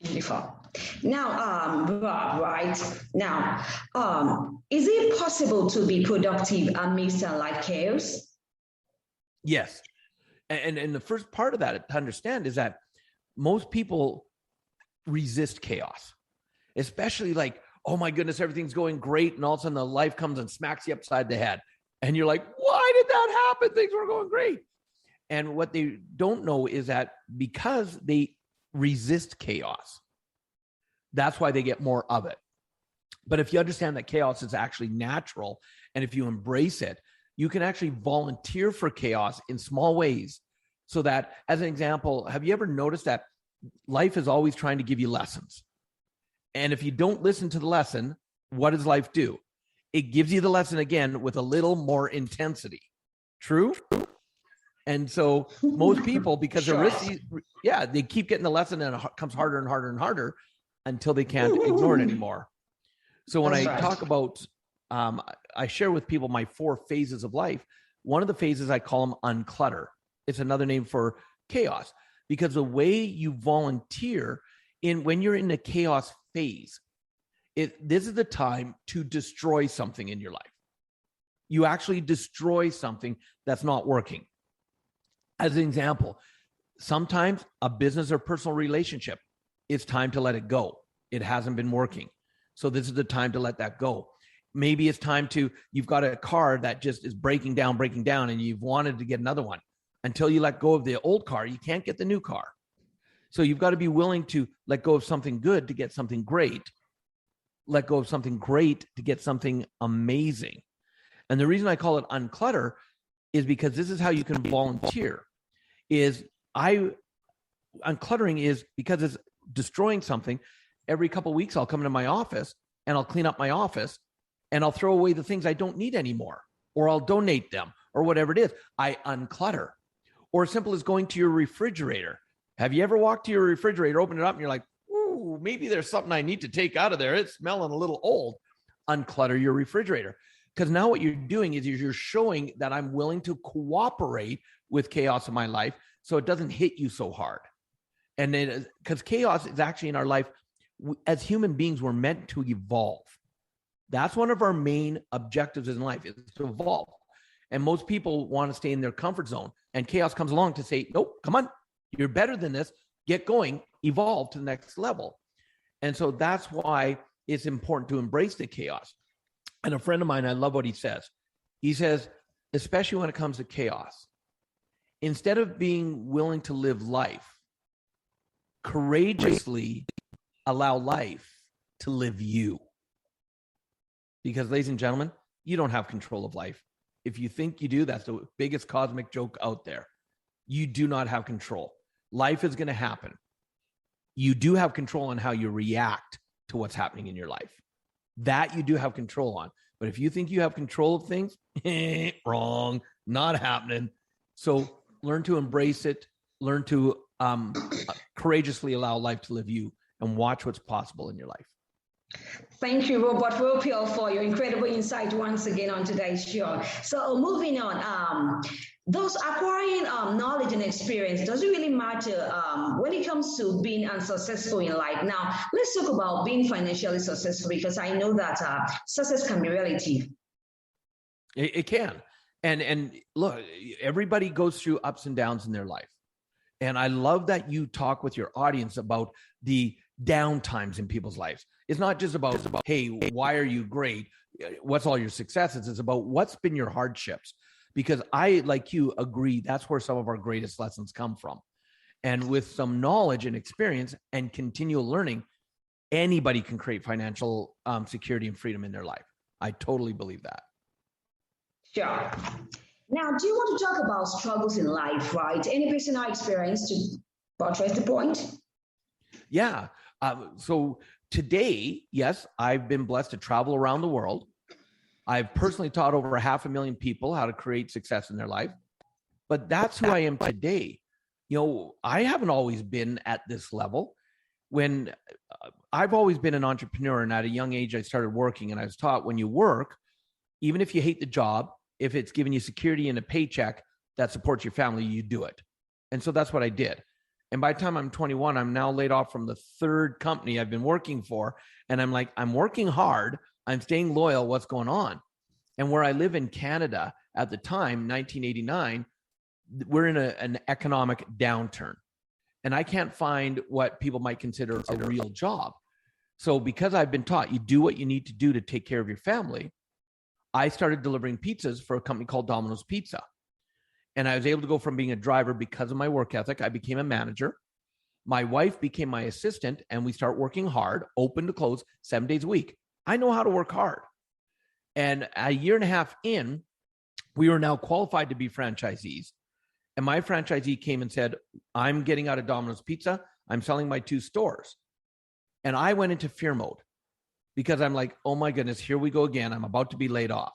Beautiful. Now, Rob, right now, is it possible to be productive amidst life chaos? Yes. And the first part of that to understand is that most people resist chaos, especially like, oh my goodness, everything's going great. And all of a sudden the life comes and smacks you upside the head. And you're like, why did that happen? Things were going great. And what they don't know is that because they resist chaos, that's why they get more of it. But if you understand that chaos is actually natural, and if you embrace it, you can actually volunteer for chaos in small ways. So that, as an example, have you ever noticed that life is always trying to give you lessons? And if you don't listen to the lesson, what does life do? It gives you the lesson again with a little more intensity. True? And so most people, because they're risky, they keep getting the lesson and it comes harder and harder and harder until they can't ignore it anymore. So when talk about, I share with people my 4 phases of life. One of the phases I call them unclutter. It's another name for chaos, because the way you volunteer when you're in the chaos phase, this is the time to destroy something in your life. You actually destroy something that's not working. As an example, sometimes a business or personal relationship, it's time to let it go. It hasn't been working. So this is the time to let that go. Maybe it's time you've got a car that just is breaking down, and you've wanted to get another one. Until you let go of the old car, you can't get the new car. So you've got to be willing to let go of something good to get something great. Let go of something great to get something amazing. And the reason I call it unclutter is because this is how you can volunteer. Uncluttering is because it's destroying something. Every couple of weeks, I'll come into my office and I'll clean up my office and I'll throw away the things I don't need anymore, or I'll donate them, or whatever it is. I unclutter. Or as simple as going to your refrigerator. Have you ever walked to your refrigerator, open it up, and you're like, ooh, maybe there's something I need to take out of there. It's smelling a little old. Unclutter your refrigerator. Because now what you're doing is you're showing that I'm willing to cooperate with chaos in my life so it doesn't hit you so hard. And then, because chaos is actually in our life, as human beings, we're meant to evolve. That's one of our main objectives in life, is to evolve. And most people want to stay in their comfort zone. And chaos comes along to say, nope, come on, you're better than this. Get going, evolve to the next level. And so that's why it's important to embrace the chaos. And a friend of mine, I love what he says. He says, especially when it comes to chaos, instead of being willing to live life, courageously allow life to live you. Because, ladies and gentlemen, you don't have control of life. If you think you do, that's the biggest cosmic joke out there. You do not have control. Life is going to happen. You do have control on how you react to what's happening in your life. That you do have control on. But if you think you have control of things, wrong, not happening. So learn to embrace it. Learn to courageously allow life to live you, and watch what's possible in your life. Thank you, Robert Riopel, for your incredible insight once again on today's show. So moving on, those acquiring knowledge and experience doesn't really matter when it comes to being unsuccessful in life. Now, let's talk about being financially successful, because I know that success can be relative. It can. And look, everybody goes through ups and downs in their life. And I love that you talk with your audience about the down times in people's lives. It's not just about, hey, why are you great? What's all your successes? It's about what's been your hardships. Because I, like you, agree that's where some of our greatest lessons come from. And with some knowledge and experience and continual learning, anybody can create financial security and freedom in their life. I totally believe that. Sure. Now, do you want to talk about struggles in life, right? Any personal experience to buttress the point? Yeah. So today, yes, I've been blessed to travel around the world. I've personally taught over 500,000 people how to create success in their life. But that's who I am today. You know, I haven't always been at this level. When I've always been an entrepreneur, and at a young age, I started working, and I was taught when you work, even if you hate the job, if it's giving you security and a paycheck that supports your family, you do it. And so that's what I did. And by the time I'm 21, I'm now laid off from the third company I've been working for. And I'm like, I'm working hard. I'm staying loyal. What's going on? And where I live in Canada at the time, 1989, we're in an economic downturn. And I can't find what people might consider a real job. So because I've been taught you do what you need to do to take care of your family, I started delivering pizzas for a company called Domino's Pizza. And I was able to go from being a driver because of my work ethic. I became a manager. My wife became my assistant, and we start working hard, open to close, 7 days a week. I know how to work hard. And a year and a half in, we were now qualified to be franchisees. And my franchisee came and said, I'm getting out of Domino's Pizza. I'm selling my 2 stores. And I went into fear mode because I'm like, oh my goodness, here we go again. I'm about to be laid off.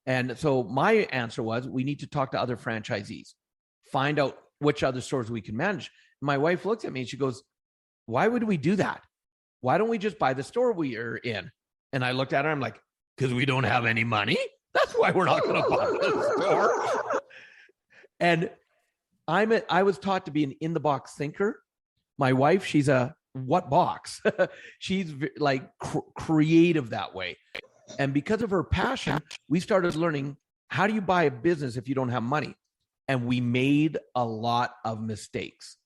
And so my answer was, we need to talk to other franchisees, find out which other stores we can manage. My wife looks at me and she goes, why would we do that? Why don't we just buy the store we are in? And I looked at her, I'm like, because we don't have any money. That's why we're not going to buy the store. And I was taught to be an in-the-box thinker. My wife, she's a what box? She's like creative that way. And because of her passion, we started learning, how do you buy a business if you don't have money? And we made a lot of mistakes.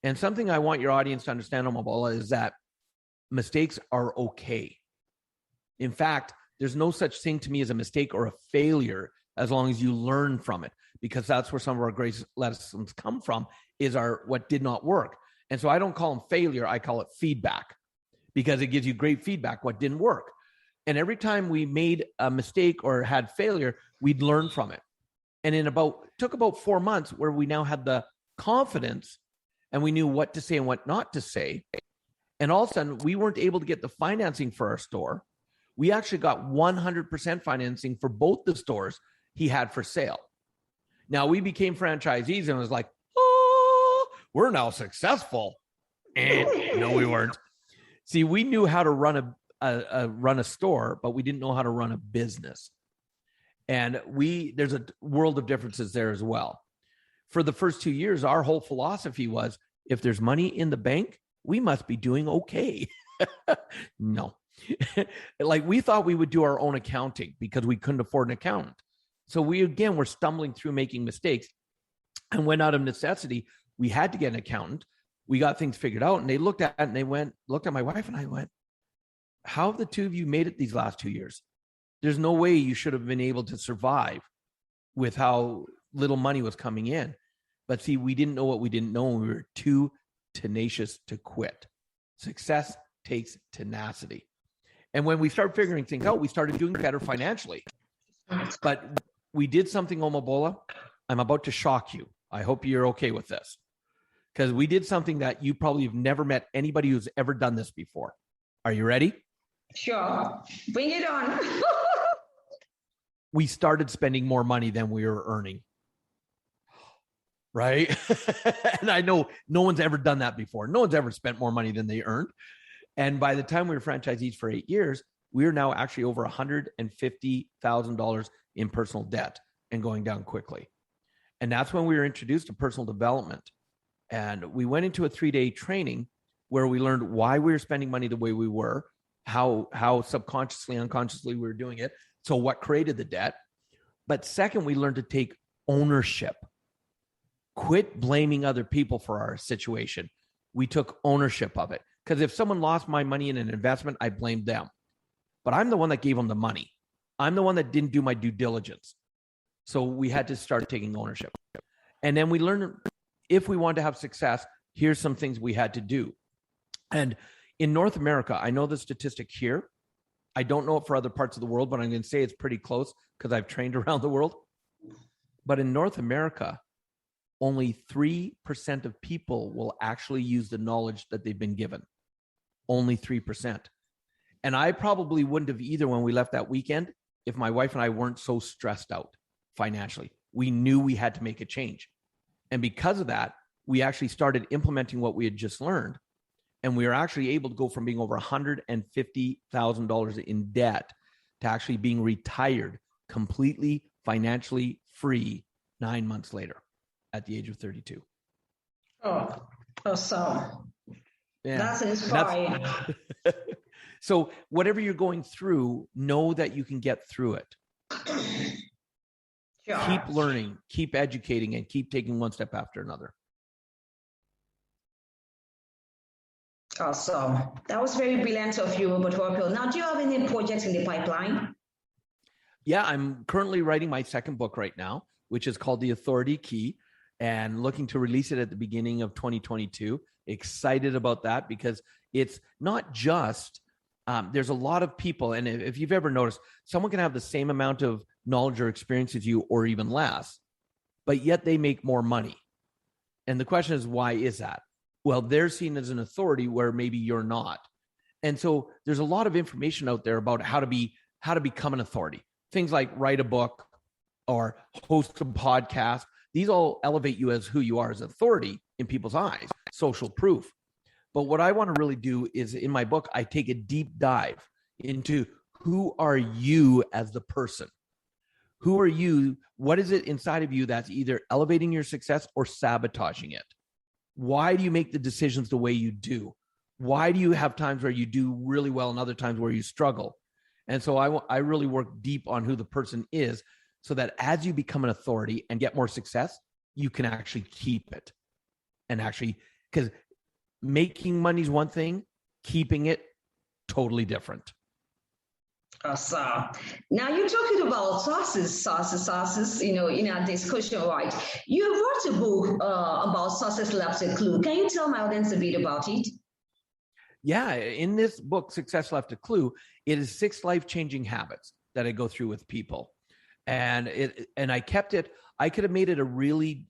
And something I want your audience to understand, Omobola, is that mistakes are okay. In fact, there's no such thing to me as a mistake or a failure as long as you learn from it, because that's where some of our greatest lessons come from, is our what did not work. And so I don't call them failure, I call it feedback, because it gives you great feedback, what didn't work. And every time we made a mistake or had failure, we'd learn from it. And took about 4 months where we now had the confidence and we knew what to say and what not to say. And all of a sudden, we weren't able to get the financing for our store. We actually got 100% financing for both the stores he had for sale. Now, we became franchisees and it was like, oh, we're now successful. And no, we weren't. See, we knew how to run a store, but we didn't know how to run a business. And there's a world of differences there as well. For the first 2 years, our whole philosophy was, if there's money in the bank, we must be doing okay. No. Like, we thought we would do our own accounting because we couldn't afford an accountant. So we, again, were stumbling through making mistakes. And when out of necessity, we had to get an accountant. We got things figured out, and they looked at it and they looked at my wife and I went, how have the two of you made it these last 2 years? There's no way you should have been able to survive with how little money was coming in. But see, we didn't know what we didn't know, and we were too tenacious to quit. Success takes tenacity. And when we started figuring things out, we started doing better financially. But we did something, Omobola. I'm about to shock you. I hope you're okay with this, because we did something that you probably have never met anybody who's ever done this before. Are you ready? Sure. Bring it on. We started spending more money than we were earning. Right? And I know no one's ever done that before. No one's ever spent more money than they earned. And by the time we were franchisees for 8 years, we are now actually over $150,000 in personal debt and going down quickly. And that's when we were introduced to personal development. And we went into a 3-day training where we learned why we were spending money the way we were, how subconsciously, unconsciously we were doing it. So what created the debt? But second, we learned to take ownership. Quit blaming other people for our situation. We took ownership of it. Because if someone lost my money in an investment, I blamed them. But I'm the one that gave them the money. I'm the one that didn't do my due diligence. So we had to start taking ownership. And then we learned, if we wanted to have success, here's some things we had to do. And in North America, I know the statistic here. I don't know it for other parts of the world, but I'm going to say it's pretty close because I've trained around the world. But in North America, only 3% of people will actually use the knowledge that they've been given. Only 3%. And I probably wouldn't have either when we left that weekend if my wife and I weren't so stressed out financially. We knew we had to make a change. And because of that, we actually started implementing what we had just learned. And we were actually able to go from being over $150,000 in debt to actually being retired, completely financially free 9 months later at the age of 32. Oh, Awesome. Yeah. That's inspiring. So whatever you're going through, know that you can get through it. Sure. Keep learning, keep educating, and keep taking one step after another. Awesome. That was very brilliant of you, Robert Riopel. Now, do you have any projects in the pipeline? Yeah, I'm currently writing my second book right now, which is called The Authority Key, and looking to release it at the beginning of 2022. Excited about that because it's not just, there's a lot of people, and if you've ever noticed, someone can have the same amount of knowledge or experience as you or even less, but yet they make more money. And the question is, why is that? Well, they're seen as an authority where maybe you're not. And so there's a lot of information out there about how to become an authority. Things like write a book or host a podcast. These all elevate you as who you are as authority in people's eyes, social proof. But what I want to really do is in my book, I take a deep dive into who are you as the person? Who are you? What is it inside of you that's either elevating your success or sabotaging it? Why do you make the decisions the way you do? Why do you have times where you do really well and other times where you struggle? And so I really work deep on who the person is so that as you become an authority and get more success, you can actually keep it. And actually, because making money is one thing, keeping it totally different. Awesome. Now you're talking about sources, in our discussion, right? You wrote a book about Success Left a Clue. Can you tell my audience a bit about it? Yeah, in this book, Success Left a Clue, it is 6 life-changing habits that I go through with people. And I kept it, I could have made it a really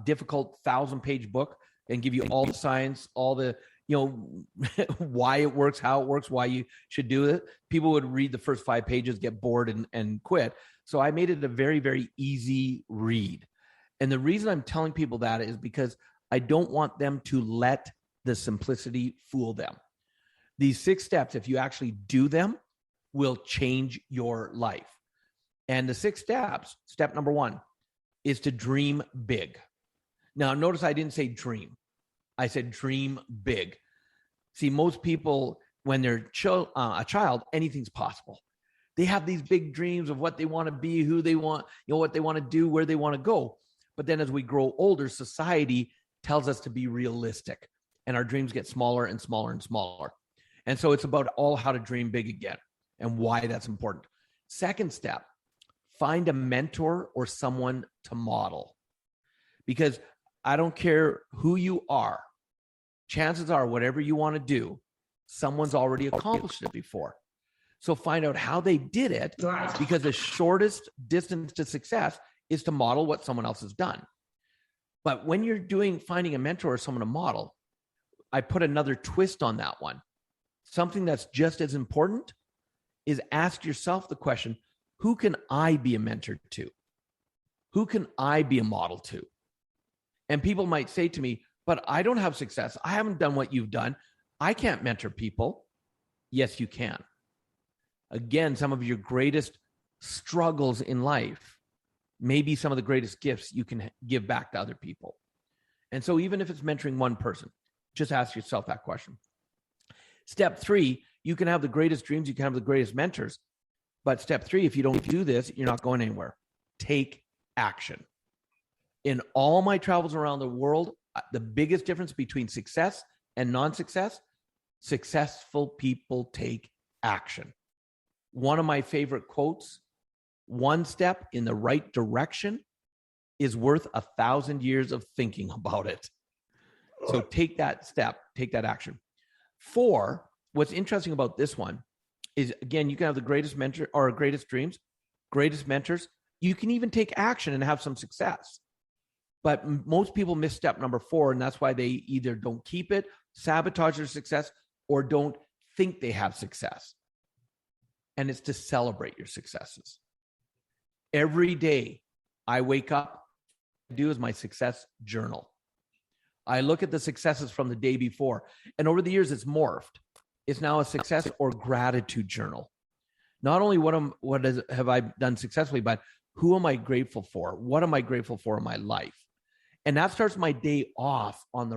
difficult 1,000-page book and give you all the science, all the, why it works, how it works, why you should do it. People would read the first 5 pages, get bored and quit. So I made it a very, very easy read. And the reason I'm telling people that is because I don't want them to let the simplicity fool them. These 6 steps, if you actually do them, will change your life. And the 6 steps, step number 1 is to dream big. Now, notice I didn't say dream. I said dream big. See, most people, when they're a child, anything's possible. They have these big dreams of what they want to be, who they want, what they want to do, where they want to go. But then as we grow older, society tells us to be realistic, and our dreams get smaller and smaller and smaller. And so it's about all how to dream big again and why that's important. Second step, find a mentor or someone to model. Because I don't care who you are, chances are whatever you want to do, someone's already accomplished it before. So find out how they did it, because the shortest distance to success is to model what someone else has done. But when you're finding a mentor or someone to model, I put another twist on that one. Something that's just as important is ask yourself the question, who can I be a mentor to? Who can I be a model to? And people might say to me, but I don't have success. I haven't done what you've done. I can't mentor people. Yes, you can. Again, some of your greatest struggles in life may be some of the greatest gifts you can give back to other people. And so even if it's mentoring one person, just ask yourself that question. Step 3, you can have the greatest dreams, you can have the greatest mentors. But step 3, if you don't do this, you're not going anywhere. Take action. In all my travels around the world, the biggest difference between success and non-success, successful people take action. One of my favorite quotes, 1 step in the right direction is worth 1,000 years of thinking about it. So take that step, take that action. 4, what's interesting about this one is, again, you can have the greatest mentor or greatest dreams, greatest mentors. You can even take action and have some success. But most people miss step number 4, and that's why they either don't keep it, sabotage their success, or don't think they have success. And it's to celebrate your successes. Every day I wake up, what I do is my success journal. I look at the successes from the day before, and over the years it's morphed. It's now a success or gratitude journal. Not only have I done successfully, but who am I grateful for? What am I grateful for in my life? And that starts my day off on the